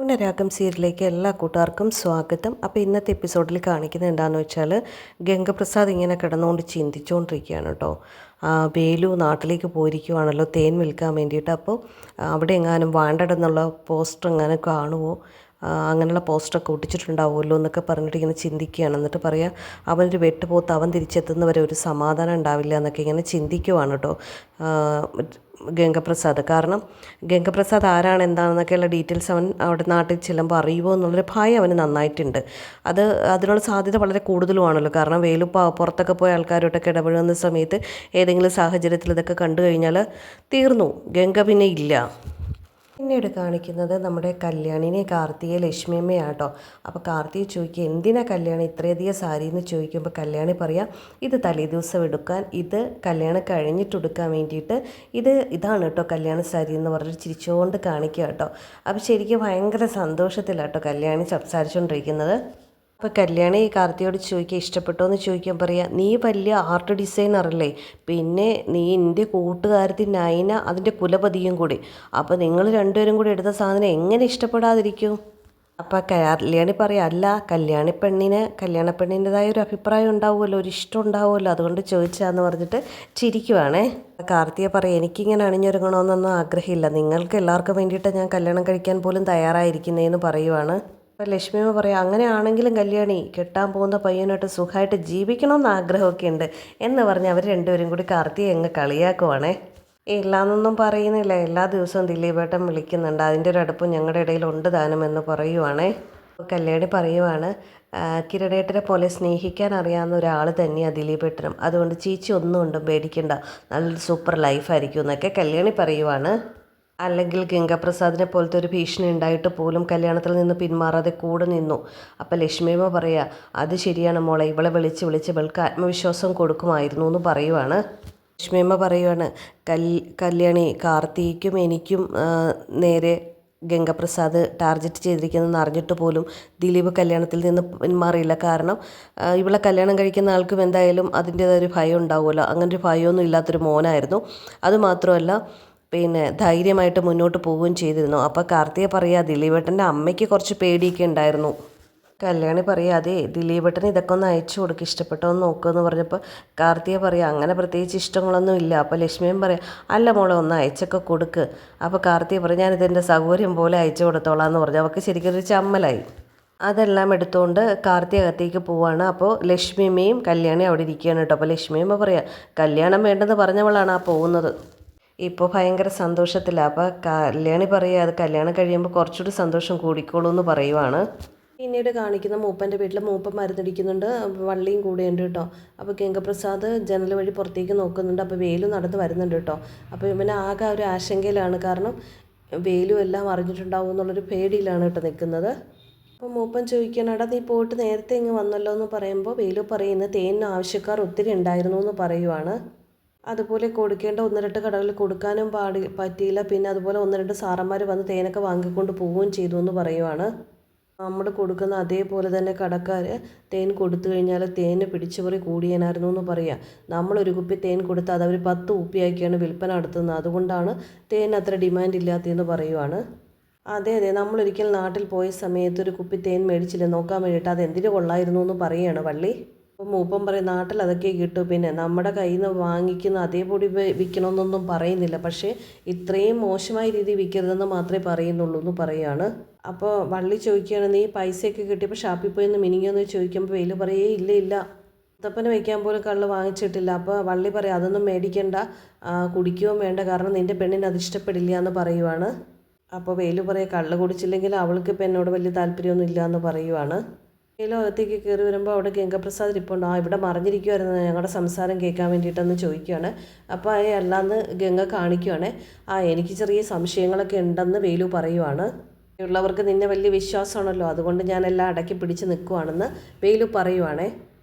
മൗനരാഗം സീരിയലിലേക്ക് എല്ലാ കൂട്ടുകാർക്കും സ്വാഗതം. അപ്പോൾ ഇന്നത്തെ എപ്പിസോഡിൽ കാണിക്കുന്നത് എന്താണെന്ന് വെച്ചാൽ ഗംഗപ്രസാദ് ഇങ്ങനെ കിടന്നുകൊണ്ട് ചിന്തിച്ചുകൊണ്ടിരിക്കുകയാണ് കേട്ടോ. വേലു നാട്ടിലേക്ക് പോയിരിക്കുവാണല്ലോ തേൻ വിൽക്കാൻ വേണ്ടിയിട്ട്. അപ്പോൾ അവിടെ എങ്ങാനും വാണ്ടഡ് എന്നുള്ള പോസ്റ്റർ എങ്ങാനും കാണുമോ, അങ്ങനെയുള്ള പോസ്റ്ററൊക്കെ ഒട്ടിച്ചിട്ടുണ്ടാവുമല്ലോ എന്നൊക്കെ പറഞ്ഞിട്ട് ഇങ്ങനെ ചിന്തിക്കുകയാണ്. എന്നിട്ട് പറയാം, അവനൊരു വെട്ടുപോത്ത് അവൻ തിരിച്ചെത്തുന്നവരെ ഒരു സമാധാനം ഉണ്ടാവില്ല എന്നൊക്കെ ഇങ്ങനെ ചിന്തിക്കുവാണ് കേട്ടോ ഗംഗപ്രസാദ്. കാരണം ഗംഗപ്രസാദ് ആരാണ് എന്താണെന്നൊക്കെയുള്ള ഡീറ്റെയിൽസ് അവൻ അവിടെ നാട്ടിൽ ചെല്ലുമ്പോൾ അറിയുമോ എന്നുള്ളൊരു ഭയം അവന് നന്നായിട്ടുണ്ട്. അതിനുള്ള സാധ്യത വളരെ കൂടുതലുമാണല്ലോ. കാരണം വേലു പുറത്തൊക്കെ പോയ ആൾക്കാരോട്ടൊക്കെ ഇടപെടുന്ന സമയത്ത് ഏതെങ്കിലും സാഹചര്യത്തിൽ ഇതൊക്കെ കണ്ടു കഴിഞ്ഞാൽ തീർന്നു, ഗംഗ പിന്നെ ഇല്ല. പിന്നീട് കാണിക്കുന്നത് നമ്മുടെ കല്യാണിനെ കാർത്തിയെ ലക്ഷ്മിയമ്മയാട്ടോ. അപ്പോൾ കാർത്തിയെ ചോദിക്കുക, എന്തിനാ കല്യാണി ഇത്രയധികം സാരി എന്ന് ചോദിക്കുമ്പോൾ കല്യാണി പറയാം, ഇത് തലേദിവസം എടുക്കാൻ, ഇത് കല്യാണം കഴിഞ്ഞിട്ടെടുക്കാൻ വേണ്ടിയിട്ട്, ഇതാണ് കേട്ടോ കല്യാണ സാരി എന്ന് പറഞ്ഞിട്ട് ചിരിച്ചുകൊണ്ട് കാണിക്കുക കേട്ടോ. അപ്പോൾ ശരിക്കും ഭയങ്കര സന്തോഷത്തിലാട്ടോ കല്യാണി സംസാരിച്ചുകൊണ്ടിരിക്കുന്നത്. അപ്പോൾ കല്യാണി കാർത്തിയോട് ചോദിക്കുക, ഇഷ്ടപ്പെട്ടോ എന്ന് ചോദിക്കാൻ പറയാം, നീ വലിയ ആർട്ട് ഡിസൈനറല്ലേ, പിന്നെ നീ എൻ്റെ കൂട്ടുകാരത്തി നൈന അതിൻ്റെ കുലപതിയും കൂടി, അപ്പോൾ നിങ്ങൾ രണ്ടുപേരും കൂടി എടുത്ത സാധനം എങ്ങനെ ഇഷ്ടപ്പെടാതിരിക്കും? അപ്പോൾ കല്യാണി പറയാം, അല്ല കല്യാണ പെണ്ണിൻ്റെതായ ഒരു അഭിപ്രായം ഉണ്ടാവുമല്ലോ, ഒരു ഇഷ്ടം ഉണ്ടാവുമല്ലോ, അതുകൊണ്ട് ചോദിച്ചാന്ന് പറഞ്ഞിട്ട് ചിരിക്കുവാണേ. കാർത്തിയെ പറയാം, എനിക്കിങ്ങനെ അണിഞ്ഞൊരുങ്ങണമെന്നൊന്നും ആഗ്രഹമില്ല, നിങ്ങൾക്ക് എല്ലാവർക്കും വേണ്ടിയിട്ട് ഞാൻ കല്യാണം കഴിക്കാൻ പോലും തയ്യാറായിരിക്കുന്നതെന്ന് പറയുവാണ്. അപ്പോൾ ലക്ഷ്മിയമ്മ പറയാം, അങ്ങനെയാണെങ്കിലും കല്യാണി കെട്ടാൻ പോകുന്ന പയ്യനായിട്ട് സുഖമായിട്ട് ജീവിക്കണമെന്ന് ആഗ്രഹമൊക്കെ ഉണ്ട് എന്ന് പറഞ്ഞ് അവർ രണ്ടുപേരും കൂടി കാർത്തിയെ അങ്ങ് കളിയാക്കുവാണേ. ഇല്ലാന്നൊന്നും പറയുന്നില്ല, എല്ലാ ദിവസവും ദിലീപേട്ടൻ വിളിക്കുന്നുണ്ട്, അതിൻ്റെ ഒരു അടുപ്പം ഞങ്ങളുടെ ഇടയിൽ ഉണ്ട് താനും എന്ന് പറയുവാണേ. കല്യാണി പറയുവാണ്, കിരണേട്ടനെ പോലെ സ്നേഹിക്കാൻ അറിയാവുന്ന ഒരാൾ തന്നെയാണ് ദിലീപേട്ടനും, അതുകൊണ്ട് ചേച്ചി ഒന്നും കൊണ്ടും പേടിക്കണ്ട, നല്ലൊരു സൂപ്പർ ലൈഫായിരിക്കും എന്നൊക്കെ കല്യാണി പറയുവാണ്. അല്ലെങ്കിൽ ഗംഗാപ്രസാദിനെ പോലത്തെ ഒരു ഭീഷണി ഉണ്ടായിട്ട് പോലും കല്യാണത്തിൽ നിന്ന് പിന്മാറാതെ കൂടെ നിന്നു. അപ്പോൾ ലക്ഷ്മിയമ്മ പറയുക, അത് ശരിയാണ് മോളെ, ഇവളെ വിളിച്ച് ഇവൾക്ക് ആത്മവിശ്വാസം കൊടുക്കുമായിരുന്നു എന്ന് പറയുവാണ്. ലക്ഷ്മിയമ്മ പറയുവാണ്, കല്യാണി കാർത്തിക്കും എനിക്കും നേരെ ഗംഗപ്രസാദ് ടാർഗറ്റ് ചെയ്തിരിക്കുന്നതെന്ന് അറിഞ്ഞിട്ട് പോലും ദിലീപ് കല്യാണത്തിൽ നിന്ന് പിന്മാറിയില്ല. കാരണം ഇവളെ കല്യാണം കഴിക്കുന്ന ആൾക്കും എന്തായാലും അതിൻ്റേതൊരു ഭയം ഉണ്ടാവുമല്ലോ, അങ്ങനൊരു ഭയമൊന്നും ഇല്ലാത്തൊരു മോനായിരുന്നു. അതുമാത്രമല്ല പിന്നെ ധൈര്യമായിട്ട് മുന്നോട്ട് പോവുകയും ചെയ്തിരുന്നു. അപ്പോൾ കാർത്തിക പറയുക, ദിലീപേട്ടൻ്റെ അമ്മയ്ക്ക് കുറച്ച് പേടിയൊക്കെ ഉണ്ടായിരുന്നു. കല്യാണി പറയുക, അതെ ദിലീപേട്ടന് ഇതൊക്കെ ഒന്ന് അയച്ചു കൊടുക്കുക, ഇഷ്ടപ്പെട്ടോ എന്ന് നോക്കുമെന്ന് പറഞ്ഞപ്പോൾ കാർത്തിക പറയുക, അങ്ങനെ പ്രത്യേകിച്ച് ഇഷ്ടങ്ങളൊന്നും ഇല്ല. അപ്പോൾ ലക്ഷ്മിയും പറയാം, അല്ല മോളെ ഒന്ന് അയച്ചൊക്കെ കൊടുക്ക്. അപ്പോൾ കാർത്തിക പറയും, ഞാനിതെൻ്റെ സൗകര്യം പോലെ അയച്ചു കൊടുത്തോളാം എന്ന് പറഞ്ഞു. അവൾക്ക് ശരിക്കും ഒരു ചമ്മലായി. അതെല്ലാം എടുത്തുകൊണ്ട് കാർത്തിക അകത്തേക്ക് പോവാണ്. അപ്പോൾ ലക്ഷ്മിയമ്മയും കല്യാണി അവിടെ ഇരിക്കുകയാണ് കേട്ടോ. അപ്പോൾ ലക്ഷ്മിയമ്മ പറയാം, കല്യാണം വേണ്ടെന്ന് പറഞ്ഞവളാണ് ആ പോകുന്നത്, ഇപ്പോൾ ഭയങ്കര സന്തോഷത്തിലാണ്. അപ്പോൾ കല്യാണി പറയുക, അത് കല്യാണം കഴിയുമ്പോൾ കുറച്ചുകൂടി സന്തോഷം കൂടിക്കോളൂ എന്ന് പറയുവാണ്. പിന്നീട് കാണിക്കുന്ന മൂപ്പൻ്റെ വീട്ടിൽ മൂപ്പൻ മരുന്നടിക്കുന്നുണ്ട്, വള്ളിയും കൂടെയുണ്ട് കേട്ടോ. അപ്പോൾ ഗംഗപ്രസാദ് ജനൽ വഴി പുറത്തേക്ക് നോക്കുന്നുണ്ട്. അപ്പോൾ വേലു നടന്ന് വരുന്നുണ്ട് കേട്ടോ. അപ്പോൾ ഇവന് ആകെ ഒരു ആശങ്കയിലാണ്, കാരണം വേലു എല്ലാം അറിഞ്ഞിട്ടുണ്ടാവും എന്നുള്ളൊരു പേടിയിലാണ് കേട്ടോ നിൽക്കുന്നത്. അപ്പോൾ മൂപ്പൻ ചോദിക്കണം, എടാ നീ പോയിട്ട് നേരത്തെ ഇങ്ങ് വന്നല്ലോ എന്ന് പറയുമ്പോൾ വേലു പറയുന്നത് തേനിന് ആവശ്യക്കാർ ഒത്തിരി ഉണ്ടായിരുന്നു എന്ന് പറയുവാണ്. അതുപോലെ കൊടുക്കേണ്ട 1-2 കടകളിൽ കൊടുക്കാനും പറ്റിയില്ല, പിന്നെ അതുപോലെ 1-2 സാറന്മാർ വന്ന് തേനൊക്കെ വാങ്ങിക്കൊണ്ട് പോവുകയും ചെയ്തു എന്ന് പറയുവാണ്. നമ്മൾ കൊടുക്കുന്ന അതേപോലെ തന്നെ കടക്കാർ തേൻ കൊടുത്തു കഴിഞ്ഞാൽ തേന് പിടിച്ചുപറി കൂടിയനായിരുന്നു എന്ന് പറയാം. നമ്മളൊരു കുപ്പി തേൻ കൊടുത്താൽ അത് അവർ 10 കുപ്പിയാക്കിയാണ് വിൽപ്പന നടത്തുന്നത്, അതുകൊണ്ടാണ് തേൻ അത്ര ഡിമാൻഡ് ഇല്ലാത്തതെന്ന് പറയുവാണ്. അതെ നമ്മളൊരിക്കൽ നാട്ടിൽ പോയ സമയത്ത് ഒരു കുപ്പി തേൻ മേടിച്ചില്ല നോക്കാൻ വേണ്ടിയിട്ട്, അത് എന്തിനു കൊള്ളായിരുന്നു എന്ന് പറയുകയാണ് വള്ളി. അപ്പോൾ മൂപ്പൻ പറയും, നാട്ടിൽ അതൊക്കെ കിട്ടും, പിന്നെ നമ്മുടെ കയ്യിൽ നിന്ന് വാങ്ങിക്കുന്ന അതേ പൊടി വിൽക്കണമെന്നൊന്നും പറയുന്നില്ല, പക്ഷേ ഇത്രയും മോശമായ രീതിയിൽ വിൽക്കരുതെന്ന് മാത്രമേ പറയുന്നുള്ളൂ എന്ന് പറയുകയാണ്. അപ്പോൾ വള്ളി ചോദിക്കുകയാണ്, നീ പൈസയൊക്കെ കിട്ടിയപ്പോൾ ഷാപ്പിൽ പോയി ഒന്ന് മിനിങ്ങുമെന്ന് ചോദിക്കുമ്പോൾ വെയിൽ പറയേ, ഇല്ല മുത്തപ്പന് വയ്ക്കാൻ പോലും കള്ള് വാങ്ങിച്ചിട്ടില്ല. അപ്പോൾ വള്ളി പറയും, അതൊന്നും മേടിക്കണ്ട, കുടിക്കുകയും വേണ്ട, കാരണം നിൻ്റെ പെണ്ണിന് അത് ഇഷ്ടപ്പെടില്ല എന്ന് പറയുവാണ്. അപ്പോൾ വേലു പറയുക, കള്ള് കുടിച്ചില്ലെങ്കിൽ അവൾക്ക് ഇപ്പം എന്നോട് വലിയ താല്പര്യമൊന്നും ഇല്ല എന്ന് പറയുവാണ്. അകത്തേക്ക് കയറി വരുമ്പോൾ അവിടെ ഗംഗപ്രസാദ് ഇരിപ്പുണ്ട്. ഇവിടെ മറിഞ്ഞിരിക്കുമായിരുന്നു, ഞങ്ങളുടെ സംസാരം കേൾക്കാൻ വേണ്ടിയിട്ടെന്ന് ചോദിക്കുകയാണ്. അപ്പോൾ അല്ലാന്ന് ഗംഗ കാണിക്കുകയാണ്, എനിക്ക് ചെറിയ സംശയങ്ങളൊക്കെ ഉണ്ടെന്ന് വേലു പറയുവാണ്. ഉള്ളവർക്ക് നിന്നെ വലിയ വിശ്വാസമാണല്ലോ, അതുകൊണ്ട് ഞാനെല്ലാം അടക്കി പിടിച്ച് നിൽക്കുവാണെന്ന് വേലു പറയുവാണേ.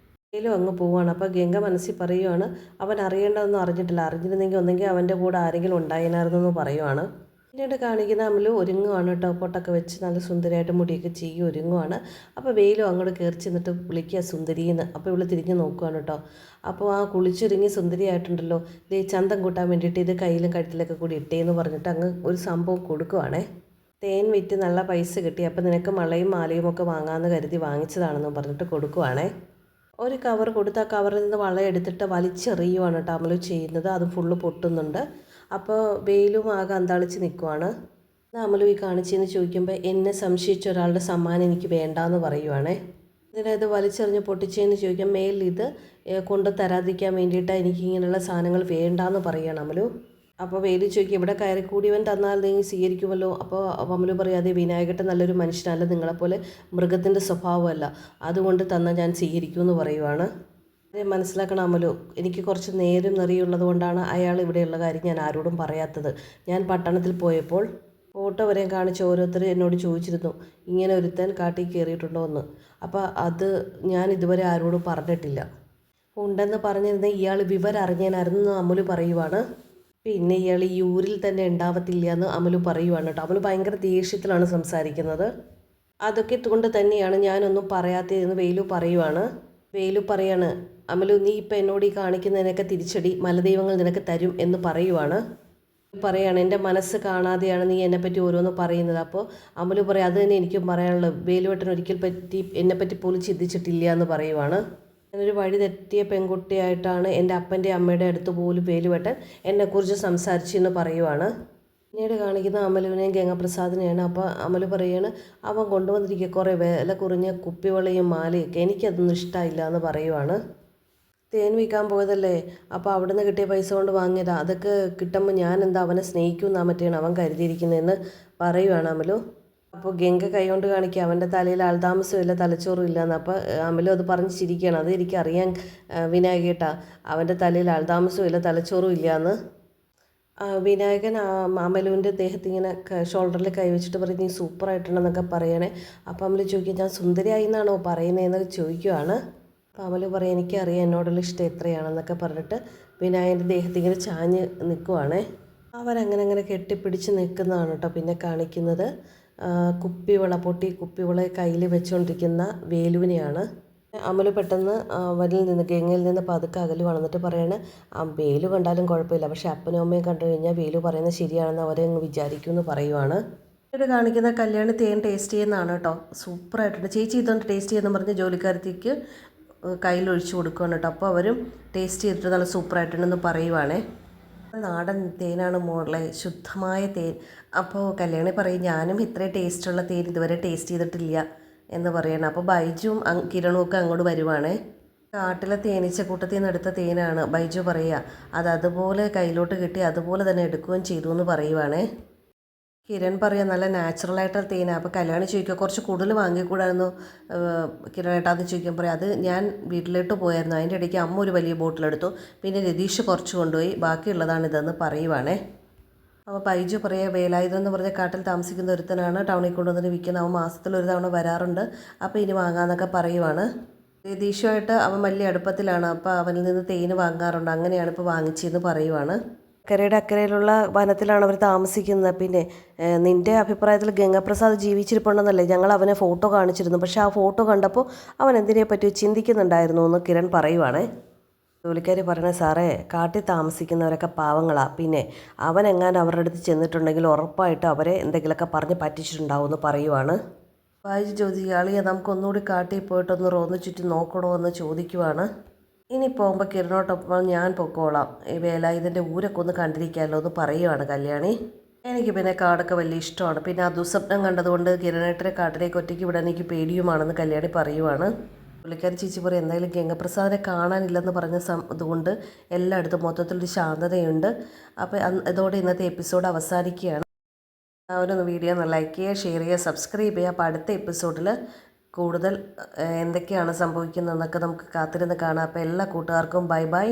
വേലു അങ്ങ് പോവുകയാണ്. അപ്പോൾ ഗംഗ മനസ്സിൽ പറയുവാണ്, അവൻ അറിയേണ്ടതൊന്നും അറിഞ്ഞിട്ടില്ല, അറിഞ്ഞിരുന്നെങ്കിൽ ഒന്നെങ്കിൽ അവൻ്റെ കൂടെ ആരെങ്കിലും ഉണ്ടായിരുന്നെന്ന് എന്ന് പറയുവാണ്. പിന്നീട് കാണിക്കുന്ന നമ്മൾ ഒരുങ്ങുവാണ് കേട്ടോ, പൊട്ടൊക്കെ വെച്ച് നല്ല സുന്ദരിയായിട്ട് മുടിയൊക്കെ ചെയ്യും ഒരുങ്ങുവാണ്. അപ്പോൾ വെയിലും അങ്ങോട്ട് കയറി ചെന്നിട്ട് വിളിക്കുക സുന്ദരിയെന്ന്. അപ്പോൾ ഇവൾ തിരിഞ്ഞ് നോക്കുകയാണ് കേട്ടോ. അപ്പോൾ ആ കുളിച്ചൊരുങ്ങി സുന്ദരിയായിട്ടുണ്ടല്ലോ, ഇത് ചന്തം കൂട്ടാൻ വേണ്ടിയിട്ട് ഇത് കയ്യിലും കഴുത്തിലൊക്കെ കൂടി ഇട്ടേന്ന് പറഞ്ഞിട്ട് അങ്ങ് ഒരു സംഭവം കൊടുക്കുവാണേ. തേൻ വിറ്റ് നല്ല പൈസ കിട്ടി, അപ്പം നിനക്ക് വളയും മാലയും ഒക്കെ വാങ്ങാമെന്ന് കരുതി വാങ്ങിച്ചതാണെന്ന് പറഞ്ഞിട്ട് കൊടുക്കുവാണേ. ഒരു കവർ കൊടുത്ത് ആ കവറിൽ നിന്ന് വള എടുത്തിട്ട് വലിച്ചെറിയുവാണ് കേട്ടോ അമലു ചെയ്യുന്നത്. അത് ഫുള്ള് പൊട്ടുന്നുണ്ട്. അപ്പോൾ വെയിലും ആകെ അന്താളിച്ച് നിൽക്കുവാണ്. അമലു ഈ കാണിച്ചെന്ന് ചോദിക്കുമ്പോൾ എന്നെ സംശയിച്ച ഒരാളുടെ സമ്മാനം എനിക്ക് വേണ്ടാന്ന് പറയുവാണേ. ഇതിനത് വലിച്ചെറിഞ്ഞ് പൊട്ടിച്ചതെന്ന് ചോദിക്കാം. മേലിൽ ഇത് കൊണ്ട് തരാതിരിക്കാൻ വേണ്ടിയിട്ടാണ് എനിക്ക് ഇങ്ങനെയുള്ള സാധനങ്ങൾ വേണ്ടാന്ന് പറയുകയാണ് അമലു. അപ്പോൾ വേലു ചോദിക്കും, ഇവിടെ കയറി കൂടിയവൻ തന്നാൽ നീ സ്വീകരിക്കുമല്ലോ. അപ്പോൾ അമലു പറയും, അതെ വിനായകട്ടൻ നല്ലൊരു മനുഷ്യനല്ല, നിങ്ങളെപ്പോലെ മൃഗത്തിൻ്റെ സ്വഭാവമല്ല, അതുകൊണ്ട് തന്നാൽ ഞാൻ സ്വീകരിക്കുമെന്ന് പറയുവാണ്. മനസ്സിലാക്കണം അമലു, എനിക്ക് കുറച്ച് നേരും നെറിയുള്ളത് കൊണ്ടാണ് അയാൾ ഇവിടെയുള്ള കാര്യം ഞാൻ ആരോടും പറയാത്തത്. ഞാൻ പട്ടണത്തിൽ പോയപ്പോൾ ഫോട്ടോ വരെ കാണിച്ച് ഓരോരുത്തർ എന്നോട് ചോദിച്ചിരുന്നു ഇങ്ങനെ ഒരുത്തൻ കാട്ടിൽ കയറിയിട്ടുണ്ടോ എന്ന്. അപ്പോൾ അത് ഞാൻ ഇതുവരെ ആരോടും പറഞ്ഞിട്ടില്ല. ഉണ്ടെന്ന് പറഞ്ഞിരുന്ന ഇയാൾ വിവരം അറിഞ്ഞാനായിരുന്നു അമലു പറയുവാണ്. പിന്നെ ഇയാൾ ഈ ഊരിൽ തന്നെ ഉണ്ടാവത്തില്ല എന്ന് അമലു പറയുവാണ് കേട്ടോ. അമലു ഭയങ്കര ദേഷ്യത്തിലാണ് സംസാരിക്കുന്നത്. അതൊക്കെ കൊണ്ട് തന്നെയാണ് ഞാനൊന്നും പറയാത്തതെന്ന് വേലു പറയുവാണ്. വേലു പറയാണ്, അമലു നീ ഇപ്പം എന്നോട് ഈ കാണിക്കുന്നതിനൊക്കെ തിരിച്ചടി മലദൈവങ്ങൾ നിനക്ക് തരും എന്ന് പറയുവാണ്. പറയാണ്, എൻ്റെ മനസ്സ് കാണാതെയാണ് നീ എന്നെപ്പറ്റി ഓരോന്ന് പറയുന്നത്. അപ്പോൾ അമലു പറയും, അത് തന്നെ എനിക്കും പറയാനുള്ളത്, വേലുവേട്ടൻ ഒരിക്കൽ എന്നെപ്പറ്റി പോലും ചിന്തിച്ചിട്ടില്ല എന്ന് പറയുവാണ്. ഞാനൊരു വഴി തെറ്റിയ പെൺകുട്ടിയായിട്ടാണ് എൻ്റെ അപ്പൻ്റെ അമ്മയുടെ അടുത്ത് പോലും വേലുവേട്ടൻ എന്നെക്കുറിച്ച് സംസാരിച്ചെന്ന് പറയുവാണ്. പിന്നീട് കാണിക്കുന്ന അമലുവിനെയും ഗംഗാപ്രസാദിനെയാണ്. അപ്പോൾ അമലു പറയുകയാണ്, അവൻ കൊണ്ടുവന്നിരിക്കുക കുറേ വില കുറഞ്ഞ കുപ്പിവളയും മാലയൊക്കെ, എനിക്കതൊന്നും ഇഷ്ടമില്ല എന്ന് പറയുവാണ്. തേൻ വിൽക്കാൻ പോയതല്ലേ, അപ്പോൾ അവിടെ നിന്ന് കിട്ടിയ പൈസ കൊണ്ട് വാങ്ങിയതാ, അതൊക്കെ കിട്ടുമ്പോൾ ഞാൻ എന്താ അവനെ സ്നേഹിക്കുമെന്നാ മറ്റേയാണ് അവൻ കരുതിയിരിക്കുന്നതെന്ന് പറയുവാണ് അമലു. അപ്പോൾ ഗംഗ കൈകൊണ്ട് കാണിക്കുക അവൻ്റെ തലയിൽ ആൾതാമസമില്ല, തലച്ചോറും ഇല്ലയെന്ന്. അപ്പോൾ അമലു അത് പറഞ്ഞ് ചിരിക്കുകയാണ്. അത് എനിക്കറിയാൻ വിനായകേട്ടാ, അവൻ്റെ തലയിൽ ആൾതാമസവും തലച്ചോറും ഇല്ലയെന്ന്. വിനായകൻ അമലുവിൻ്റെ ദേഹത്തിങ്ങനെ ഷോൾഡറിൽ കൈവച്ചിട്ട് പറയും, നീ സൂപ്പറായിട്ടുണ്ടെന്നൊക്കെ പറയണേ. അപ്പോൾ അമലു ചോദിക്കുക, ഞാൻ സുന്ദരിയായി എന്നാണോ പറയുന്നതെന്നൊക്കെ ചോദിക്കുവാണ്. അപ്പോൾ അമലു പറയും, എനിക്കറിയാം എന്നോടുള്ള ഇഷ്ടം എത്രയാണെന്നൊക്കെ പറഞ്ഞിട്ട് വിനായകൻ്റെ ദേഹത്തിങ്ങനെ ചാഞ്ഞ് നിൽക്കുവാണേ. അവരങ്ങനെ കെട്ടിപ്പിടിച്ച് നിൽക്കുന്നതാണ് കേട്ടോ പിന്നെ കാണിക്കുന്നത്. പൊട്ടി കുപ്പിവള കയ്യിൽ വെച്ചുകൊണ്ടിരിക്കുന്ന വേലുവിനെയാണ്. അമലു പെട്ടെന്ന് അവരിൽ നിന്ന് ഗംഗയിൽ നിന്ന് പതുക്കെ അകലുവാണ്. എന്നിട്ട് പറയാണ്, വേലു കണ്ടാലും കുഴപ്പമില്ല, പക്ഷേ അപ്പനും അമ്മയും കണ്ടു കഴിഞ്ഞാൽ വേലു പറയുന്നത് ശരിയാണെന്ന് അവരെ അങ്ങ് വിചാരിക്കുമെന്ന് പറയുവാണ്. ഇവിടെ കാണിക്കുന്ന കല്യാണി തേൻ ടേസ്റ്റ് ചെയ്യുന്നതാണ് കേട്ടോ. സൂപ്പറായിട്ടുണ്ട്. ചേച്ചി ഇതുകൊണ്ട് ടേസ്റ്റ് ചെയ്യുമെന്ന് പറഞ്ഞ് ജോലിക്കാരത്തേക്ക് കയ്യിലൊഴിച്ച് കൊടുക്കുകയാണ് കേട്ടോ. അപ്പോൾ അവരും ടേസ്റ്റ് ചെയ്തിട്ട് നല്ല സൂപ്പറായിട്ടുണ്ടെന്ന് പറയുവാണേ. നാടൻ തേനാണ് മോളെ, ശുദ്ധമായ തേൻ. അപ്പോൾ കല്യാണി പറയും, ഞാനും ഇത്രയും ടേസ്റ്റുള്ള തേൻ ഇതുവരെ ടേസ്റ്റ് ചെയ്തിട്ടില്ല എന്ന് പറയണം. അപ്പോൾ ബൈജുവും കിരണും ഒക്കെ അങ്ങോട്ട് വരുവാണേ. കാട്ടിലെ തേനീച്ച കൂട്ടത്തിൽ നിന്ന് എടുത്ത തേനാണ് ബൈജു പറയുക. അതുപോലെ കയ്യിലോട്ട് കിട്ടി അതുപോലെ തന്നെ എടുക്കുകയും ചെയ്തു എന്ന് പറയുവാണേ. കിരൺ പറയാം, നല്ല നാച്ചുറലായിട്ടുള്ള തേനാണ്. അപ്പോൾ കല്യാണി ചോദിക്കുക, കുറച്ച് കൂടുതൽ വാങ്ങിക്കൂടായിരുന്നു കിരണേട്ടാന്ന് ചോദിക്കുമ്പോൾ പറയാം, അത് ഞാൻ വീട്ടിലോട്ട് പോയായിരുന്നു, അതിൻ്റെ ഇടയ്ക്ക് അമ്മ ഒരു വലിയ ബോട്ടിലെടുത്തു, പിന്നെ രതീഷ് കുറച്ച് കൊണ്ടുപോയി, ബാക്കിയുള്ളതാണിതെന്ന് പറയുവാണേ. അപ്പോൾ ബൈജു പറയുക, വേലായുധം എന്ന് പറഞ്ഞ കാട്ടിൽ താമസിക്കുന്ന ഒരുത്തനാണ്, ടൗണിൽ കൊണ്ടുവന്നിട്ട് വിൽക്കുന്നത്, അവൻ മാസത്തിലൊരു തവണ വരാറുണ്ട്, അപ്പോൾ ഇനി വാങ്ങാമെന്നൊക്കെ പറയുവാണ്. രതീഷുമായിട്ട് അവൻ വലിയ അടുപ്പത്തിലാണ്, അപ്പോൾ അവനിൽ നിന്ന് തേന് വാങ്ങാറുണ്ട്, അങ്ങനെയാണ് ഇപ്പോൾ വാങ്ങിച്ചതെന്ന് പറയുവാണ്. അക്കരയുടെ അക്കരയിലുള്ള വനത്തിലാണ് അവർ താമസിക്കുന്നത്. പിന്നെ നിൻ്റെ അഭിപ്രായത്തിൽ ഗംഗാപ്രസാദ് ജീവിച്ചിരിപ്പുണ്ടെന്നല്ലേ, ഞങ്ങൾ അവനെ ഫോട്ടോ കാണിച്ചിരുന്നു, പക്ഷേ ആ ഫോട്ടോ കണ്ടപ്പോൾ അവൻ എന്തിനെപ്പറ്റി ചിന്തിക്കുന്നുണ്ടായിരുന്നു എന്ന് കിരൺ പറയുവാണേ. ജോലിക്കാർ പറയണേ, സാറേ കാട്ടിൽ താമസിക്കുന്നവരൊക്കെ പാവങ്ങളാണ്, പിന്നെ അവനെങ്ങാനും അവരുടെ അടുത്ത് ചെന്നിട്ടുണ്ടെങ്കിൽ ഉറപ്പായിട്ട് അവരെ എന്തെങ്കിലുമൊക്കെ പറഞ്ഞ് പറ്റിച്ചിട്ടുണ്ടാവും എന്ന് പറയുവാണ്. വായിച്ച് ചോദിക്കുക, അളിയ നമുക്കൊന്നുകൂടി കാട്ടിൽ പോയിട്ടൊന്ന് റോന്ന് ചുറ്റി നോക്കണോ എന്ന് ചോദിക്കുവാണ്. ഇനി പോകുമ്പോൾ കിരണോട്ടൊപ്പം ഞാൻ പൊക്കോളാം, ഈ വേലായുധൻ്റെ ഊരൊക്കെ ഒന്ന് കണ്ടിരിക്കാമല്ലോ എന്ന് പറയുവാണ് കല്യാണി. എനിക്ക് പിന്നെ കാടൊക്കെ വലിയ ഇഷ്ടമാണ്, പിന്നെ ആ ദുസ്വപ്നം കണ്ടതുകൊണ്ട് കിരണേട്ടനെ കാട്ടിലേക്ക് ഒറ്റയ്ക്ക് വിടാൻ എനിക്ക് പേടിയുമാണെന്ന് കല്യാണി പറയുവാണ്. പുള്ളിക്കാരി ചേച്ചി പറയും, എന്തായാലും ഗംഗപ്രസാദിനെ കാണാനില്ലെന്ന് പറഞ്ഞ അതുകൊണ്ട് എല്ലായിടത്തും മൊത്തത്തിലൊരു ശാന്തതയുണ്ട്. അപ്പോൾ അതോടെ ഇന്നത്തെ എപ്പിസോഡ് അവസാനിക്കുകയാണ്. ഒരു വീഡിയോ ഒന്ന് ലൈക്ക് ചെയ്യുക, ഷെയർ ചെയ്യുക, സബ്സ്ക്രൈബ് ചെയ്യുക. അപ്പോൾ അടുത്ത എപ്പിസോഡിൽ കൂടുതൽ എന്തൊക്കെയാണ് സംഭവിക്കുന്നതെന്നൊക്കെ നമുക്ക് കാത്തിരുന്ന് കാണാം. അപ്പോൾ എല്ലാ കൂട്ടുകാർക്കും ബൈ ബൈ.